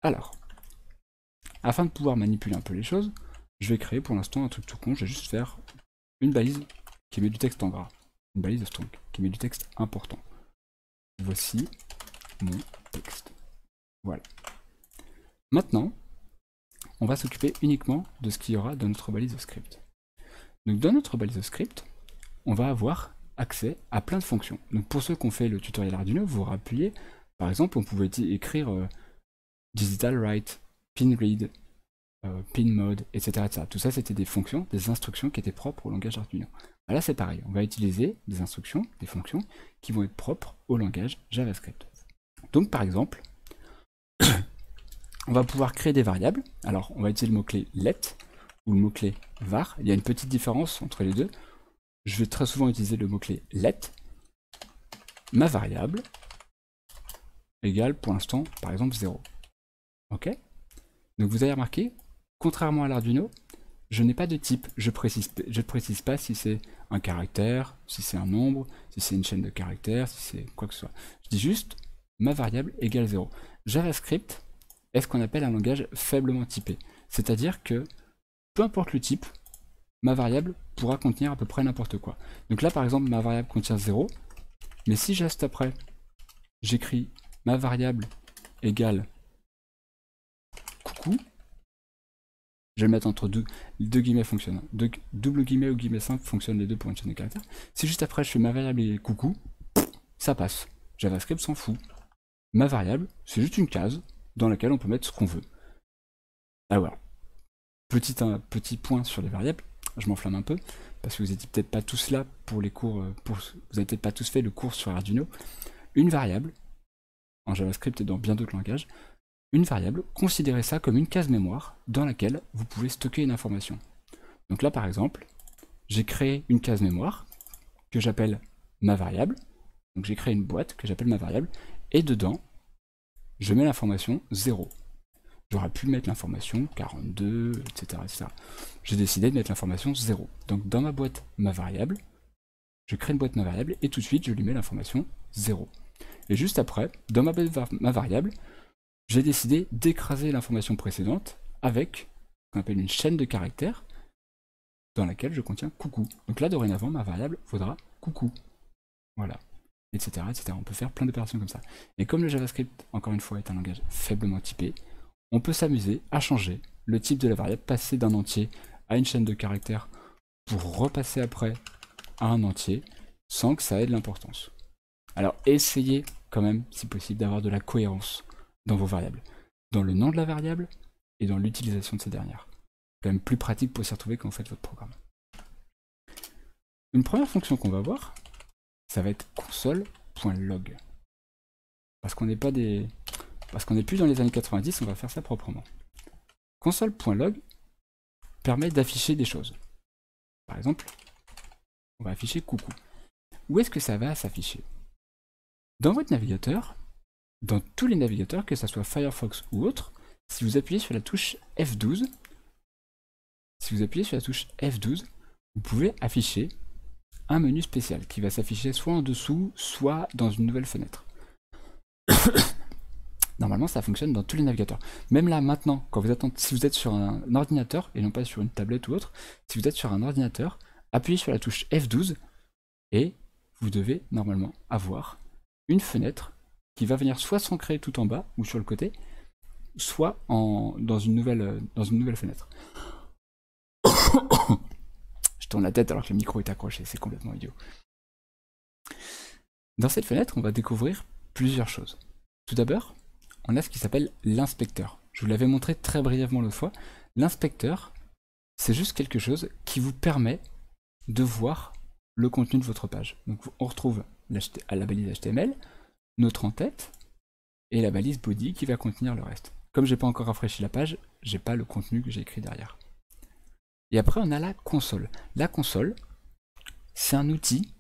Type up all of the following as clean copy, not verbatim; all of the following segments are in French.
Alors, afin de pouvoir manipuler un peu les choses, je vais créer pour l'instant un truc tout con. Je vais juste faire une balise qui met du texte en gras. Une balise de string qui met du texte important. Voici mon texte. Voilà. Maintenant, on va s'occuper uniquement de ce qu'il y aura dans notre balise de script. Donc dans notre balise de script, on va avoir accès à plein de fonctions. Donc pour ceux qui ont fait le tutoriel Arduino, vous vous rappelez, par exemple, on pouvait écrire digital write, pin read, pin mode, etc. Tout ça, c'était des fonctions, des instructions qui étaient propres au langage Arduino. Là, c'est pareil, on va utiliser des instructions, des fonctions qui vont être propres au langage JavaScript. Donc par exemple, on va pouvoir créer des variables. Alors, on va utiliser le mot-clé let ou le mot-clé var. Il y a une petite différence entre les deux. Je vais très souvent utiliser le mot-clé let. Ma variable égale pour l'instant, par exemple, 0. Ok? Donc vous avez remarqué, contrairement à l'Arduino, je n'ai pas de type. Je ne précise pas si c'est un caractère, si c'est un nombre, si c'est une chaîne de caractères, si c'est quoi que ce soit. Je dis juste ma variable égale 0. JavaScript est ce qu'on appelle un langage faiblement typé. C'est-à-dire que peu importe le type, ma variable pourra contenir à peu près n'importe quoi. Donc là par exemple ma variable contient 0, mais si juste après j'écris ma variable égale coucou, je vais le mettre entre deux guillemets fonctionnent. Double guillemets ou guillemets simple fonctionnent les deux pour une chaîne de caractères. Si juste après je fais ma variable et coucou, ça passe. JavaScript s'en fout. Ma variable, c'est juste une case dans laquelle on peut mettre ce qu'on veut. Ah voilà. Petit point sur les variables, je m'enflamme un peu, parce que vous n'étiez peut-être pas tous là pour les cours, vous n'avez peut-être pas tous fait le cours sur Arduino. Une variable, en JavaScript et dans bien d'autres langages, une variable, considérez ça comme une case mémoire dans laquelle vous pouvez stocker une information. Donc là par exemple, j'ai créé une case mémoire que j'appelle ma variable, donc j'ai créé une boîte que j'appelle ma variable, et dedans, je mets l'information 0. J'aurais pu mettre l'information 42, etc. J'ai décidé de mettre l'information 0. Donc dans ma boîte ma variable, je crée une boîte ma variable et tout de suite je lui mets l'information 0. Et juste après, dans ma boîte ma variable, j'ai décidé d'écraser l'information précédente avec ce qu'on appelle une chaîne de caractères dans laquelle je contiens coucou. Donc là dorénavant ma variable vaudra coucou. Voilà. Etc. On peut faire plein d'opérations comme ça. Et comme le JavaScript, encore une fois, est un langage faiblement typé, on peut s'amuser à changer le type de la variable, passer d'un entier à une chaîne de caractères pour repasser après à un entier sans que ça ait de l'importance. Alors essayez quand même, si possible, d'avoir de la cohérence dans vos variables, dans le nom de la variable et dans l'utilisation de ces dernières. C'est quand même plus pratique pour s'y retrouver quand vous faites votre programme. Une première fonction qu'on va voir, ça va être console.log. Parce qu'on n'est plus dans les années 90, on va faire ça proprement. Console.log permet d'afficher des choses. Par exemple, on va afficher coucou. Où est-ce que ça va s'afficher? Dans votre navigateur, dans tous les navigateurs, que ce soit Firefox ou autre, si vous appuyez sur la touche F12, vous pouvez afficher un menu spécial qui va s'afficher soit en dessous, soit dans une nouvelle fenêtre. Normalement, ça fonctionne dans tous les navigateurs. Même là, maintenant, quand vous attendez, si vous êtes sur un ordinateur, et non pas sur une tablette ou autre, si vous êtes sur un ordinateur, appuyez sur la touche F12, et vous devez normalement avoir une fenêtre qui va venir soit s'ancrer tout en bas, ou sur le côté, soit dans une nouvelle fenêtre. Je tourne la tête alors que le micro est accroché, c'est complètement idiot. Dans cette fenêtre, on va découvrir plusieurs choses. Tout d'abord, on a ce qui s'appelle l'inspecteur. Je vous l'avais montré très brièvement l'autre fois. L'inspecteur, c'est juste quelque chose qui vous permet de voir le contenu de votre page. Donc on retrouve la balise HTML, notre en-tête, et la balise body qui va contenir le reste. Comme j'ai pas encore rafraîchi la page, j'ai pas le contenu que j'ai écrit derrière. Et après on a la console. La console, c'est un outil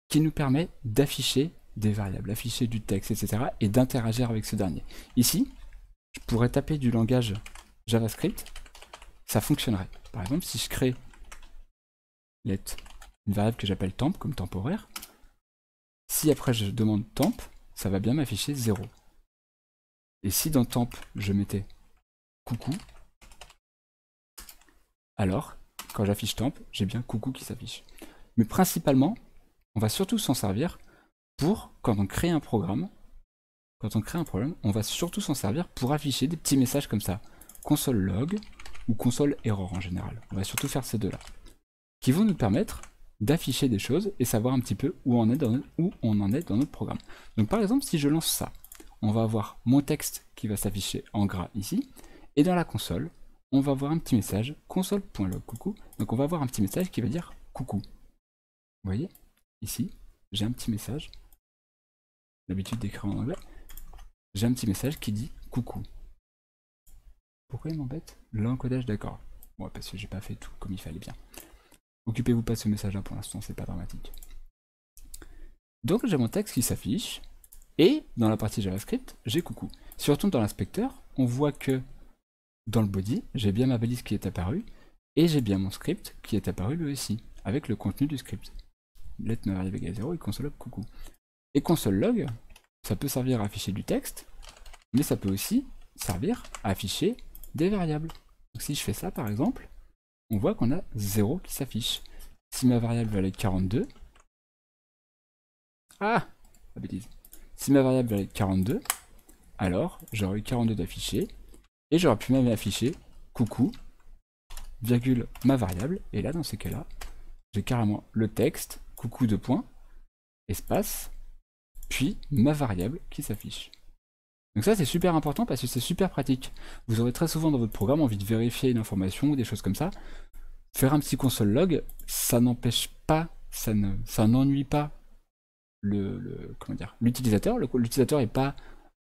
qui nous permet d'afficher des variables, afficher du texte, etc. et d'interagir avec ce dernier. Ici, je pourrais taper du langage JavaScript, ça fonctionnerait. Par exemple, si je crée une variable que j'appelle temp, comme temporaire, si après je demande temp, ça va bien m'afficher 0. Et si dans temp, je mettais coucou, alors quand j'affiche temp, j'ai bien coucou qui s'affiche. Mais principalement, on va surtout s'en servir pour quand on crée un programme. Quand on crée un problème, on va surtout s'en servir pour afficher des petits messages comme ça. Console log ou console error en général. On va surtout faire ces deux-là. Qui vont nous permettre d'afficher des choses et savoir un petit peu où on en est dans notre programme. Donc par exemple, si je lance ça, on va avoir mon texte qui va s'afficher en gras ici. Et dans la console, on va avoir un petit message console.log coucou. Donc on va avoir un petit message qui va dire coucou. Vous voyez, ici, j'ai un petit message. L'habitude d'écrire en anglais. J'ai un petit message qui dit coucou. Pourquoi il m'embête? L'encodage, d'accord. Bon, parce que j'ai pas fait tout comme il fallait bien. Occupez-vous pas de ce message là pour l'instant, c'est pas dramatique. Donc j'ai mon texte qui s'affiche. Et dans la partie JavaScript, j'ai coucou. Si on retourne dans l'inspecteur, on voit que dans le body, j'ai bien ma balise qui est apparue. Et j'ai bien mon script qui est apparu lui aussi, avec le contenu du script. Let ma variable égale 0 et console log coucou. Et console log, ça peut servir à afficher du texte, mais ça peut aussi servir à afficher des variables. Donc si je fais ça par exemple, on voit qu'on a 0 qui s'affiche. Si ma variable valait 42, ah, la bêtise. Si ma variable valait 42, alors j'aurais eu 42 d'affiché, et j'aurais pu même afficher coucou, virgule ma variable, et là dans ces cas-là, j'ai carrément le texte, coucou de point, espace, puis ma variable qui s'affiche. Donc ça c'est super important parce que c'est super pratique. Vous aurez très souvent dans votre programme envie de vérifier une information ou des choses comme ça. Faire un petit console log, ça n'empêche pas, ça n'ennuie pas l'utilisateur. L'utilisateur n'est pas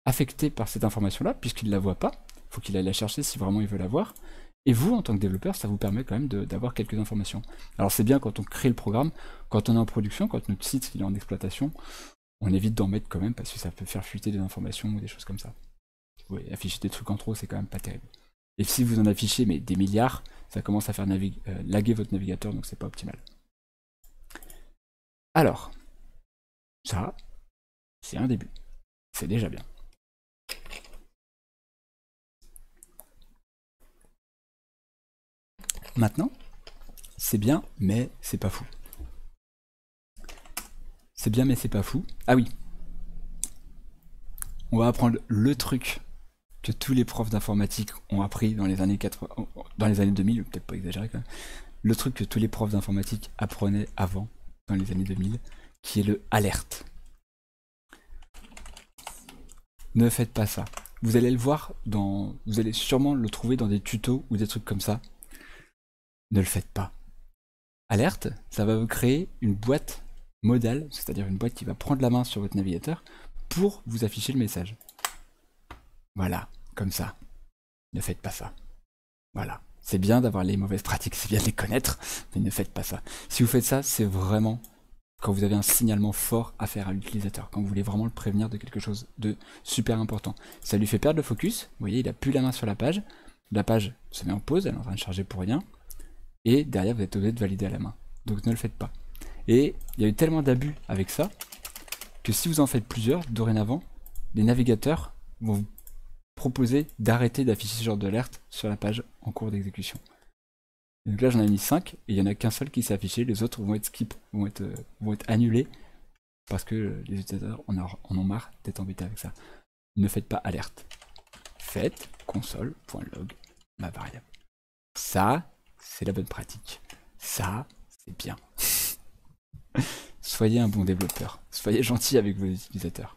affecté par cette information-là puisqu'il ne la voit pas. Il faut qu'il aille la chercher si vraiment il veut la voir. Et vous, en tant que développeur, ça vous permet quand même d'avoir quelques informations. Alors c'est bien quand on crée le programme, quand on est en production, quand notre site il est en exploitation, on évite d'en mettre quand même parce que ça peut faire fuiter des informations ou des choses comme ça. Oui, afficher des trucs en trop, c'est quand même pas terrible. Et si vous en affichez mais des milliards, ça commence à faire laguer votre navigateur, donc c'est pas optimal. Alors, ça, c'est un début. C'est déjà bien. Maintenant, c'est bien, mais c'est pas fou. C'est bien, mais c'est pas fou. Ah oui. On va apprendre le truc que tous les profs d'informatique ont appris dans les années 80, dans les années 2000, peut-être pas exagérer quand même. Le truc que tous les profs d'informatique apprenaient avant, dans les années 2000, qui est le alerte. Ne faites pas ça. Vous allez le voir vous allez sûrement le trouver dans des tutos ou des trucs comme ça. Ne le faites pas. Alerte, ça va vous créer une boîte modale, c'est-à-dire une boîte qui va prendre la main sur votre navigateur pour vous afficher le message. Voilà, comme ça. Ne faites pas ça. Voilà. C'est bien d'avoir les mauvaises pratiques, c'est bien de les connaître, mais ne faites pas ça. Si vous faites ça, c'est vraiment quand vous avez un signalement fort à faire à l'utilisateur, quand vous voulez vraiment le prévenir de quelque chose de super important. Ça lui fait perdre le focus, vous voyez, il n'a plus la main sur la page se met en pause, elle est en train de charger pour rien, et derrière vous êtes obligé de valider à la main. Donc ne le faites pas. Et il y a eu tellement d'abus avec ça, que si vous en faites plusieurs, dorénavant, les navigateurs vont vous proposer d'arrêter d'afficher ce genre d'alerte sur la page en cours d'exécution. Donc là j'en ai mis 5 et il n'y en a qu'un seul qui s'est affiché, les autres vont être skip, vont être annulés parce que les utilisateurs en ont marre d'être embêtés avec ça. Ne faites pas alerte. Faites console.log ma variable. Ça, c'est la bonne pratique. Ça, c'est bien. Soyez un bon développeur. Soyez gentil avec vos utilisateurs.